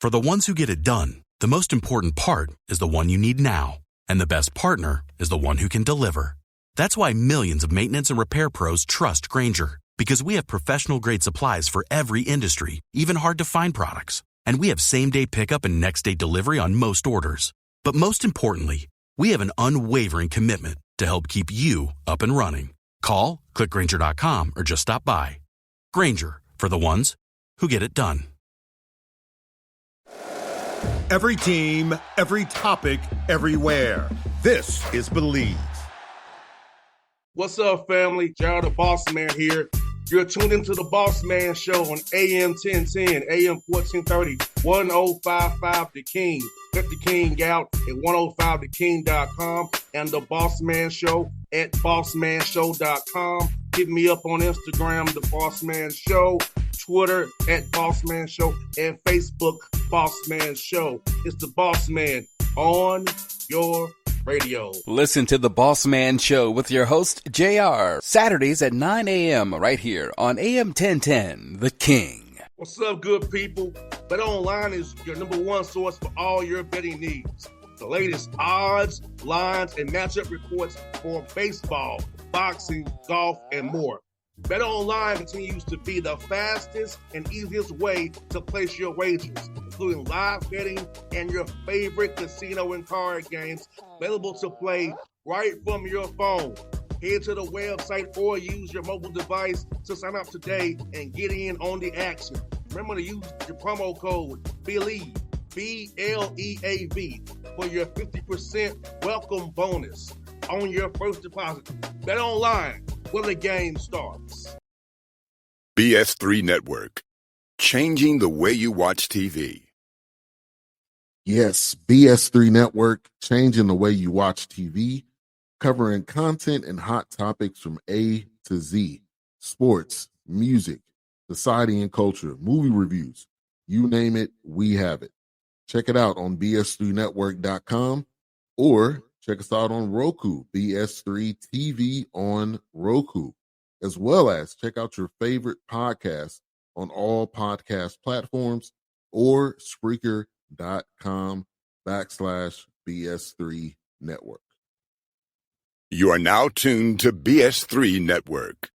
For the ones who get it done, the most important part is the one you need now. And the best partner is the one who can deliver. That's why millions of maintenance and repair pros trust Grainger, because we have professional-grade supplies for every industry, even hard-to-find products. And we have same-day pickup and next-day delivery on most orders. But most importantly, we have an unwavering commitment to help keep you up and running. Call, click Grainger.com, or just stop by. Grainger, for the ones who get it done. Every team, every topic, everywhere. This is Believe. What's up, family? Gerald the Bossman here. You're tuned into the Bossman Show on AM 1010, AM 1430, 1055 The King. Let the King out at 105theking.com and the Bossman Show at bossmanshow.com. Hit me up on Instagram, The Bossman Show, Twitter at Bossman Show, and Facebook, Bossman Show. It's the Bossman on your radio. Listen to the Bossman Show with your host, JR, Saturdays at 9 a.m. right here on AM 1010, The King. What's up, good people? BetOnline is your number one source for all your betting needs. The latest odds, lines, and matchup reports for baseball, boxing, golf, and more. BetOnline continues to be the fastest and easiest way to place your wagers, including live betting and your favorite casino and card games available to play right from your phone. Head to the website or use your mobile device to sign up today and get in on the action. Remember to use your promo code BELIEVE, BLEAV, for your 50% welcome bonus on your first deposit. BetOnline, where the game starts. BS3 Network, changing the way you watch TV. Yes, BS3 Network, changing the way you watch TV, covering content and hot topics from A to Z, sports, music, society and culture, movie reviews, you name it, we have it. Check it out on bs3network.com or check us out on Roku, BS3 TV on Roku, as well as check out your favorite podcast on all podcast platforms or Spreaker.com/BS3 Network. You are now tuned to BS3 Network.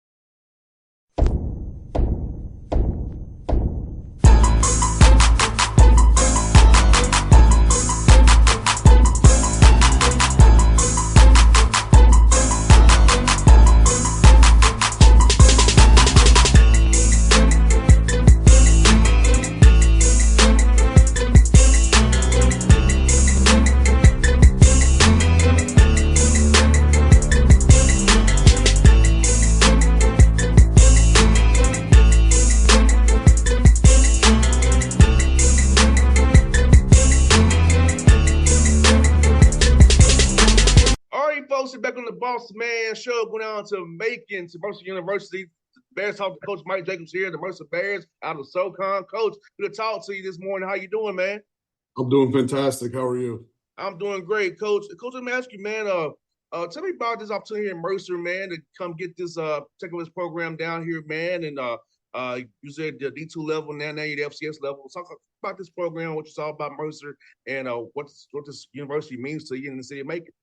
Back on the Bossman Show, going down to Macon, to Mercer University. Bears talk to Coach Mike Jacobs here, the Mercer Bears out of SoCon. Coach, good to talk to you this morning. How you doing, man? I'm doing fantastic. How are you? I'm doing great, Coach. Coach, let me ask you, man, tell me about this opportunity in Mercer, man, to come get this check this program down here, man, and you said the D2 level, now you're the FCS level. Talk about this program, what you saw about Mercer, and what this university means to you in the city of Macon.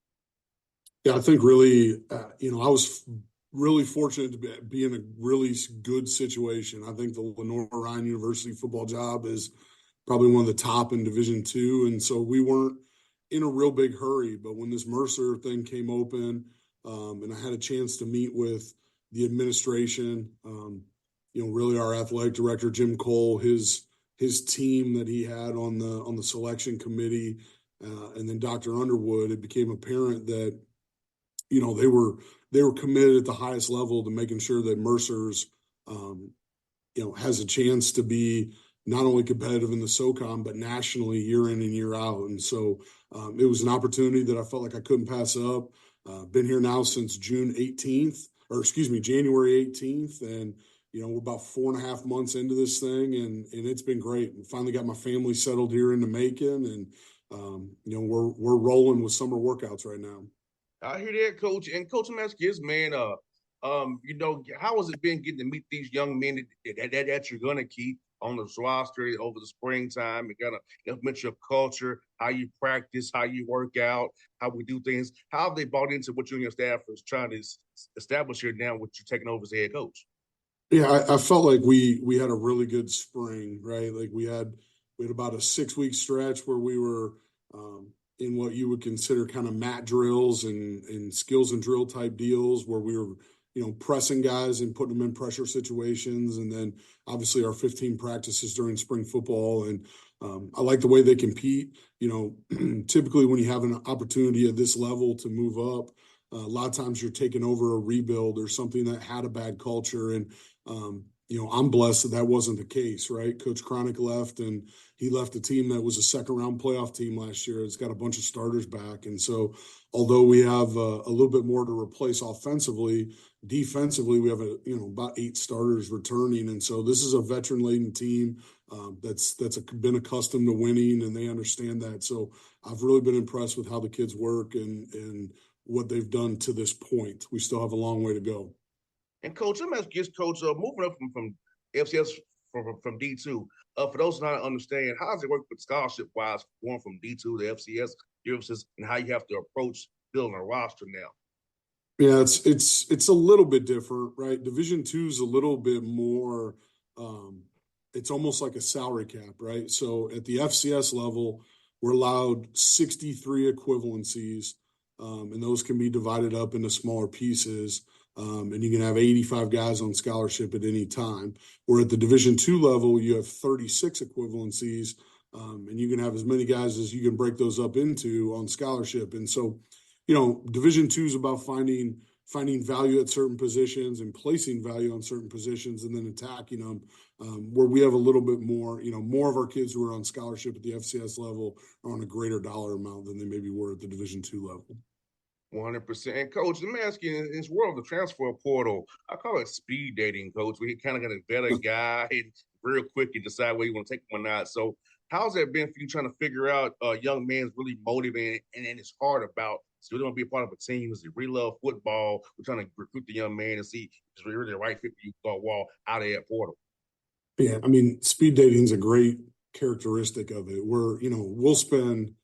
Yeah, I think really, I was really fortunate to be in a really good situation. I think the Lenore-Ryan University football job is probably one of the top in Division II, and so we weren't in a real big hurry. But when this Mercer thing came open, and I had a chance to meet with the administration, really our athletic director Jim Cole, his team that he had on the selection committee, and then Dr. Underwood, it became apparent that they were committed at the highest level to making sure that Mercer's, has a chance to be not only competitive in the SoCon, but nationally year in and year out. And so it was an opportunity that I felt like I couldn't pass up. Been here now since January 18th. And, we're about 4.5 months into this thing, and it's been great. And finally got my family settled here into Macon, and, we're rolling with summer workouts right now. I hear that, Coach. And Coach, I'm asking this, man, how has it been getting to meet these young men that you're going to keep? on this roster over the springtime and kind of implement your culture, how you practice, how you work out, how we do things? How have they bought into what you and your staff is trying to establish here now with you taking over as head coach? Yeah, I felt like we had a really good spring, right? Like we had about a 6 week stretch where we were in what you would consider kind of mat drills and skills and drill type deals where we were, pressing guys and putting them in pressure situations. And then obviously our 15 practices during spring football. And I like the way they compete. Typically when you have an opportunity at this level to move up, a lot of times you're taking over a rebuild or something that had a bad culture. And I'm blessed that wasn't the case, right? Coach Cronic left, and he left a team that was a second-round playoff team last year. It's got a bunch of starters back, and so although we have a little bit more to replace offensively, defensively we have about 8 starters returning, and so this is a veteran-laden team that's been accustomed to winning, and they understand that. So I've really been impressed with how the kids work and what they've done to this point. We still have a long way to go. And Coach, let me ask you, Coach, moving up from FCS from D2, for those who don't understand, how does it work with scholarship-wise going from D2 to FCS differences and how you have to approach building a roster now? Yeah, it's a little bit different, right? Division II is a little bit more, it's almost like a salary cap, right? So at the FCS level, we're allowed 63 equivalencies, and those can be divided up into smaller pieces. And you can have 85 guys on scholarship at any time. Where at the Division II level, you have 36 equivalencies, and you can have as many guys as you can break those up into on scholarship. And so, Division II is about finding value at certain positions and placing value on certain positions and then attacking them. Where we have a little bit more, more of our kids who are on scholarship at the FCS level are on a greater dollar amount than they maybe were at the Division II level. 100%. And Coach, let me ask you, in this world of the transfer portal, I call it speed dating, Coach, where you kind of got to vet a guy and real quick you decide whether you want to take him or not. So how's that been for you trying to figure out a young man's really motivated and it's hard about, so you don't want to be a part of a team, is it really love football? We're trying to recruit the young man and see if it's really the right fit for you to go wall out of that portal. Yeah, I mean, speed dating is a great characteristic of it. We'll spend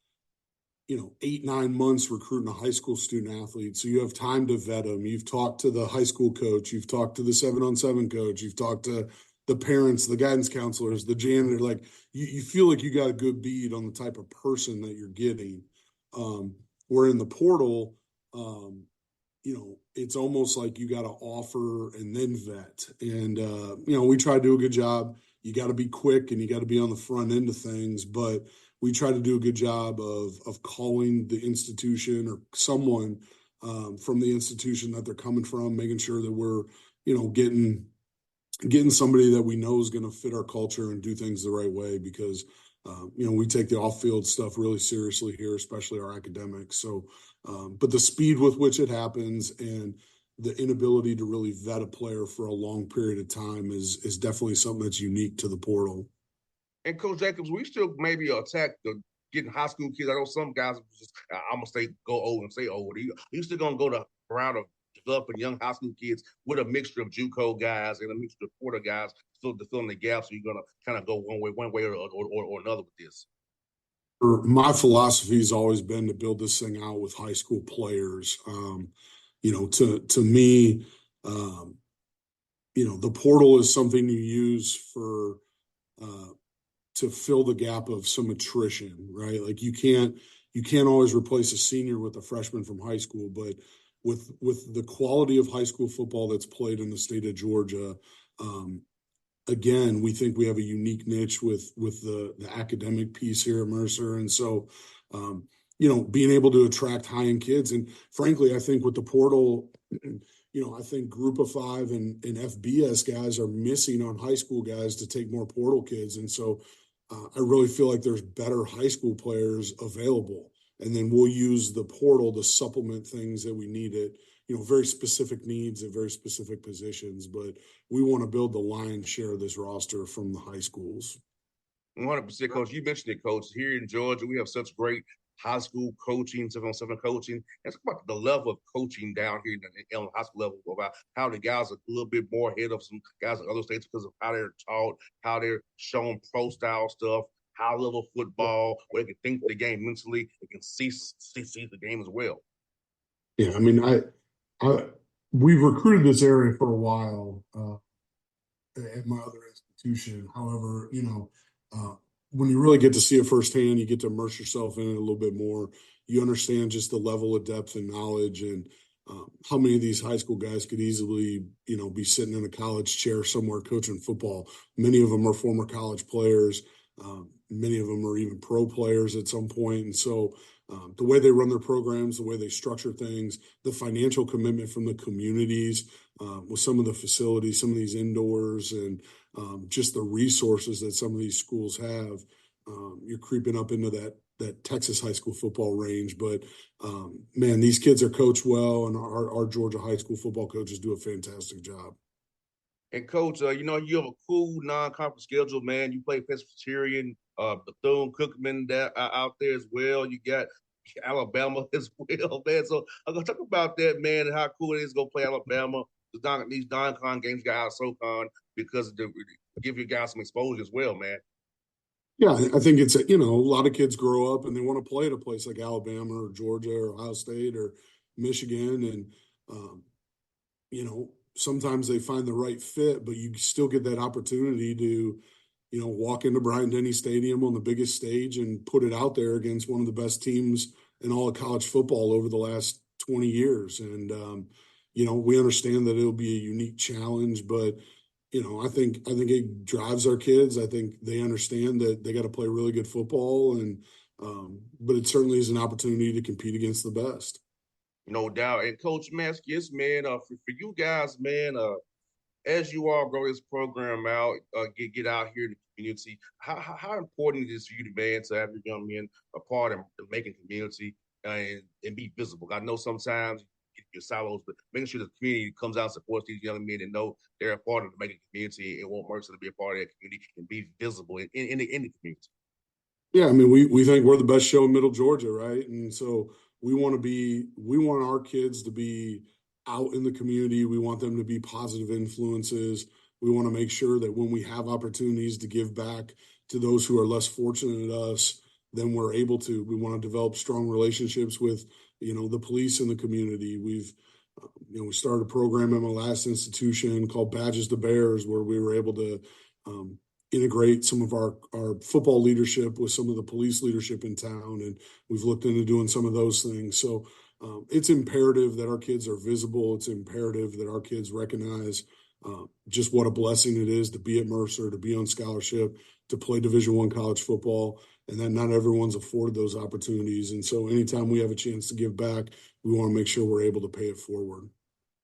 8-9 months recruiting a high school student athlete. So you have time to vet them. You've talked to the high school coach. You've talked to the 7-on-7 coach. You've talked to the parents, the guidance counselors, the janitor. Like you feel like you got a good bead on the type of person that you're getting. Where in the portal, it's almost like you got to offer and then vet. And, we try to do a good job. You got to be quick and you got to be on the front end of things, but we try to do a good job of calling the institution or someone from the institution that they're coming from, making sure that we're, getting somebody that we know is going to fit our culture and do things the right way because, we take the off-field stuff really seriously here, especially our academics. So, but the speed with which it happens and the inability to really vet a player for a long period of time is definitely something that's unique to the portal. And Coach Jacobs, we still maybe attack the getting high school kids. I know some guys just, I'm gonna say go old and say old. You still gonna go the route of developing young high school kids with a mixture of JUCO guys and a mixture of Porter guys, still to fill in the gaps. So you're gonna kind of go one way or another with this. My philosophy has always been to build this thing out with high school players. To me, the portal is something you use for to fill the gap of some attrition, right? Like you can't always replace a senior with a freshman from high school, but with the quality of high school football that's played in the state of Georgia, again, we think we have a unique niche with the academic piece here at Mercer. And so, being able to attract high-end kids. And frankly, I think with the portal, I think Group of Five and FBS guys are missing on high school guys to take more portal kids. And so I really feel like there's better high school players available. And then we'll use the portal to supplement things that we need at, very specific needs at very specific positions. But we want to build the lion's share of this roster from the high schools. 100%, Coach. You mentioned it, Coach. Here in Georgia, we have such great high school coaching, 7-on-7 coaching. Let's talk about the level of coaching down here in the high school level, about how the guys are a little bit more ahead of some guys in other states because of how they're taught, how they're shown pro style stuff, high level football, where they can think the game mentally, they can see the game as well. Yeah, I mean, I we've recruited this area for a while at my other institution. However, when you really get to see it firsthand, you get to immerse yourself in it a little bit more. You understand just the level of depth and knowledge, and how many of these high school guys could easily, be sitting in a college chair somewhere coaching football. Many of them are former college players. Many of them are even pro players at some point. And so the way they run their programs, the way they structure things, the financial commitment from the communities with some of the facilities, some of these indoors, and just the resources that some of these schools have, you're creeping up into that Texas high school football range. But man, these kids are coached well, and our Georgia high school football coaches do a fantastic job. And coach, you have a cool non-conference schedule, man. You play Presbyterian, Bethune-Cookman out there as well. You got Alabama as well, man. So I'm gonna talk about that, man, and how cool it is to go play Alabama. These non-con games got out of SoCon because give you guys some exposure as well, man. Yeah, I think it's a lot of kids grow up and they want to play at a place like Alabama or Georgia or Ohio State or Michigan, and sometimes they find the right fit, but you still get that opportunity to walk into Bryant-Denny Stadium on the biggest stage and put it out there against one of the best teams in all of college football over the last 20 years. And we understand that it'll be a unique challenge, but I think it drives our kids. I think they understand that they got to play really good football, and but it certainly is an opportunity to compete against the best. No doubt. And Coach Maskis, man, for you guys, man, as you all grow this program out, get out here in the community, how important it is for you, man, to have your young men a part of making community and be visible? I know sometimes you get your silos, but making sure the community comes out and supports these young men and know they're a part of the making community and want Mercer to be a part of that community and be visible in the community. Yeah, I mean, we think we're the best show in Middle Georgia, right? And so we want our kids to be out in the community. We want them to be positive influences. We want to make sure that when we have opportunities to give back to those who are less fortunate than us, then we're able to. We want to develop strong relationships with, the police in the community. We started a program in my last institution called Badges to Bears, where we were able to integrate some of our football leadership with some of the police leadership in town. And we've looked into doing some of those things. So it's imperative that our kids are visible. It's imperative that our kids recognize just what a blessing it is to be at Mercer, to be on scholarship, to play Division I college football, and that not everyone's afforded those opportunities. And so anytime we have a chance to give back, we want to make sure we're able to pay it forward.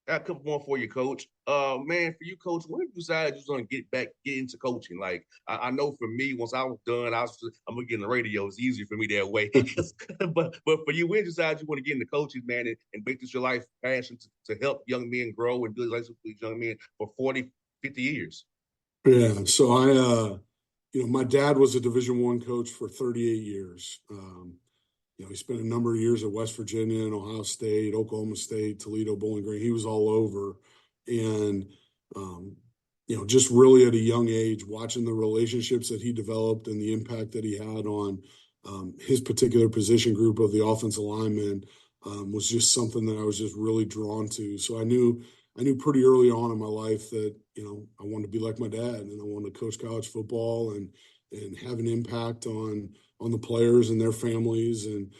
Got a couple more for you, Coach. Man, for you, Coach, when you decided you was going to get into coaching? Like, I know for me, once I was done, I'm going to get in the radio. It's easier for me that way. but for you, when you decided you want to get into coaching, man, and make this your life passion to help young men grow and build relationships with these young men for 40, 50 years? Yeah, so I, my dad was a Division I coach for 38 years. He spent a number of years at West Virginia and Ohio State, Oklahoma State, Toledo, Bowling Green. He was all over. And, just really at a young age, watching the relationships that he developed and the impact that he had on his particular position group of the offensive linemen was just something that I was just really drawn to. So I knew pretty early on in my life that, I wanted to be like my dad, and I wanted to coach college football and have an impact on the players and their families. And,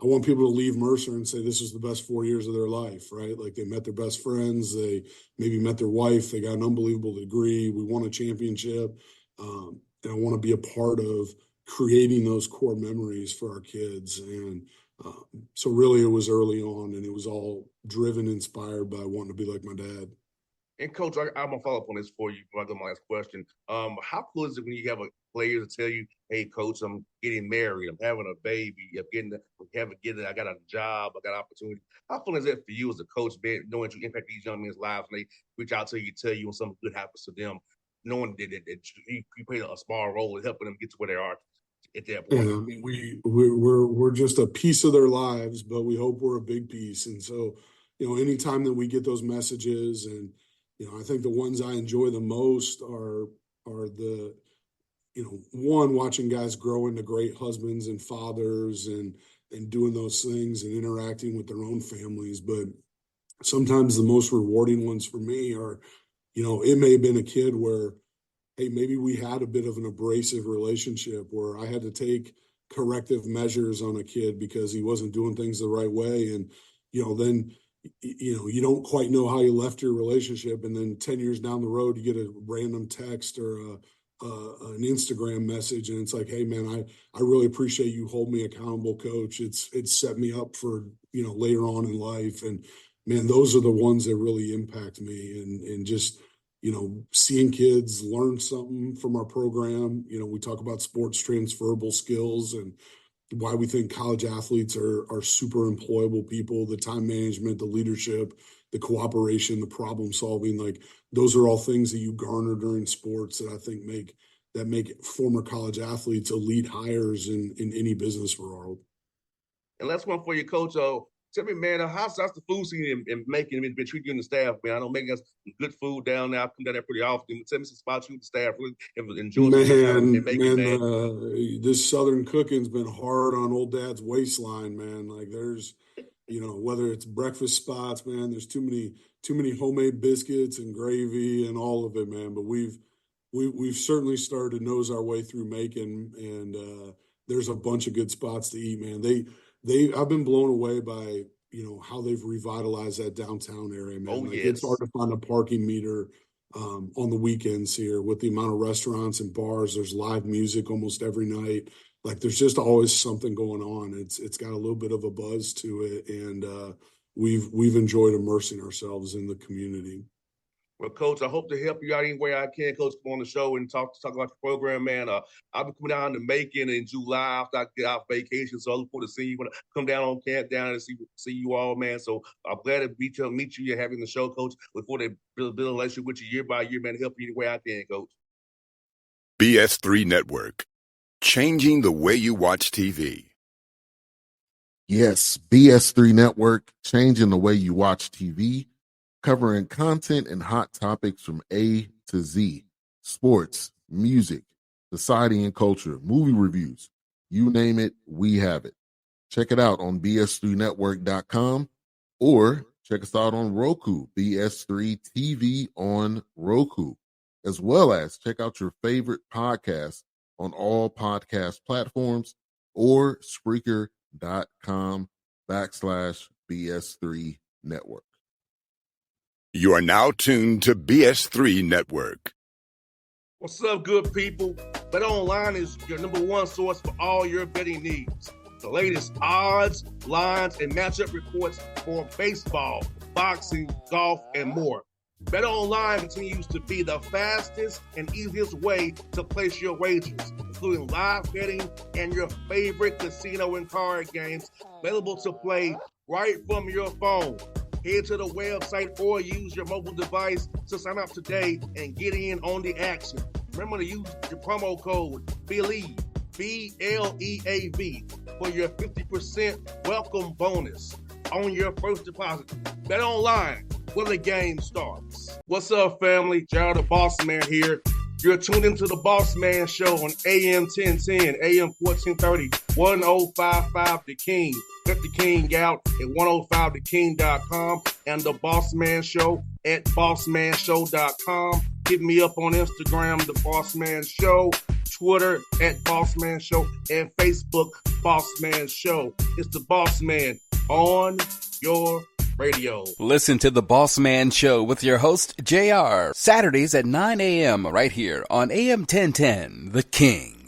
I want people to leave Mercer and say this was the best 4 years of their life, right? Like they met their best friends, they maybe met their wife, they got an unbelievable degree, we won a championship. And I want to be a part of creating those core memories for our kids. And so really it was early on, and it was all driven, inspired by wanting to be like my dad. And Coach, I'm gonna follow up on this for you before I go to my last question. How cool is it when you have a player to tell you, "Hey, Coach, I'm getting married, I'm having a baby, I got a job, I got an opportunity." How fun is that for you as a coach, man, knowing you impact these young men's lives and they reach out to you, tell you when something good happens to them, knowing that you played a small role in helping them get to where they are at that Yeah, point. I mean, we're just a piece of their lives, but we hope we're a big piece. And so, anytime that we get those messages, and I think the ones I enjoy the most are the one, watching guys grow into great husbands and fathers, and doing those things and interacting with their own families. But sometimes the most rewarding ones for me are, it may have been a kid where, hey, maybe we had a bit of an abrasive relationship where I had to take corrective measures on a kid because he wasn't doing things the right way. And, then, you don't quite know how you left your relationship. And then 10 years down the road, you get a random text or an Instagram message. And it's like, hey, man, I really appreciate you hold me accountable, coach. It's set me up for, later on in life. And, man, those are the ones that really impact me, and just, seeing kids learn something from our program. We talk about sports transferable skills and why we think college athletes are super employable people, the time management, the leadership, the cooperation, the problem solving. Like, those are all things that you garner during sports that I think make former college athletes elite hires in any business world. And last one for you, Coach. Tell me, man, how's the food scene in Macon been treating you and the staff, man? I know making us good food down there. I come down there pretty often. Tell me some spots you and the staff really have enjoyed in Macon, man. This Southern cooking's been hard on old dad's waistline, man. Like, there's, whether it's breakfast spots, man, there's too many homemade biscuits and gravy and all of it, man. But we've certainly started to nose our way through Macon, and there's a bunch of good spots to eat, man. I've been blown away by, how they've revitalized that downtown area, man. Oh, like, yes. It's hard to find a parking meter on the weekends here with the amount of restaurants and bars. There's live music almost every night. Like, there's just always something going on. It's got a little bit of a buzz to it, and we've enjoyed immersing ourselves in the community. Well, Coach, I hope to help you out any way I can, Coach. Come on the show and talk about the program, man. I'll be coming down to Macon in July after I get off vacation, so I look forward to seeing you when I come down on camp down and see you all, man. So I'm glad to meet you. You're having the show, Coach. Look forward to build a relationship with you year by year, man. Help you any way I can, Coach. BS3 Network, changing the way you watch TV. Yes, BS3 Network, changing the way you watch TV, covering content and hot topics from A to Z, sports, music, society and culture, movie reviews, you name it, we have it. Check it out on bs3network.com or check us out on Roku, BS3 TV on Roku, as well as check out your favorite podcast on all podcast platforms or Spreaker.com/BS3 Network. You are now tuned to BS3 Network. What's up, good people? Bet Online is your number one source for all your betting needs. The latest odds, lines, and matchup reports for baseball, boxing, golf, and more. Bet Online continues to be the fastest and easiest way to place your wagers, including live betting and your favorite casino and card games available to play right from your phone. Head to the website or use your mobile device to sign up today and get in on the action. Remember to use your promo code BELIEVE, BLEAV, for your 50% welcome bonus on your first deposit. Bet Online, where the game starts. What's up, family? Jared the Bossman here. You're tuned into the Bossman Show on AM 1010, AM 1430, 1055 The King. Check The King out at 105theking.com and the Bossman Show at bossmanshow.com. Hit me up on Instagram, The Bossman Show, Twitter at Bossman Show, and Facebook, Bossman Show. It's the Bossman on your radio. Listen to The Bossman Show with your host, JR, Saturdays at 9 a.m. right here on AM 1010, The King.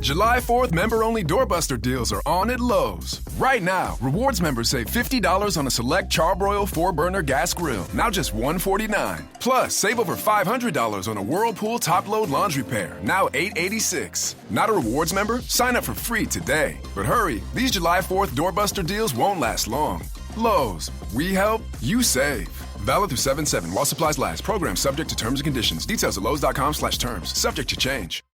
July 4th member-only doorbuster deals are on at Lowe's. Right now, rewards members save $50 on a select Charbroil 4-burner gas grill, now just $149. Plus, save over $500 on a Whirlpool top-load laundry pair, now $886. Not a rewards member? Sign up for free today. But hurry, these July 4th doorbuster deals won't last long. Lowe's, we help, you save. Valid through 7/7 while supplies last. Program subject to terms and conditions. Details at Lowe's.com/terms. Subject to change.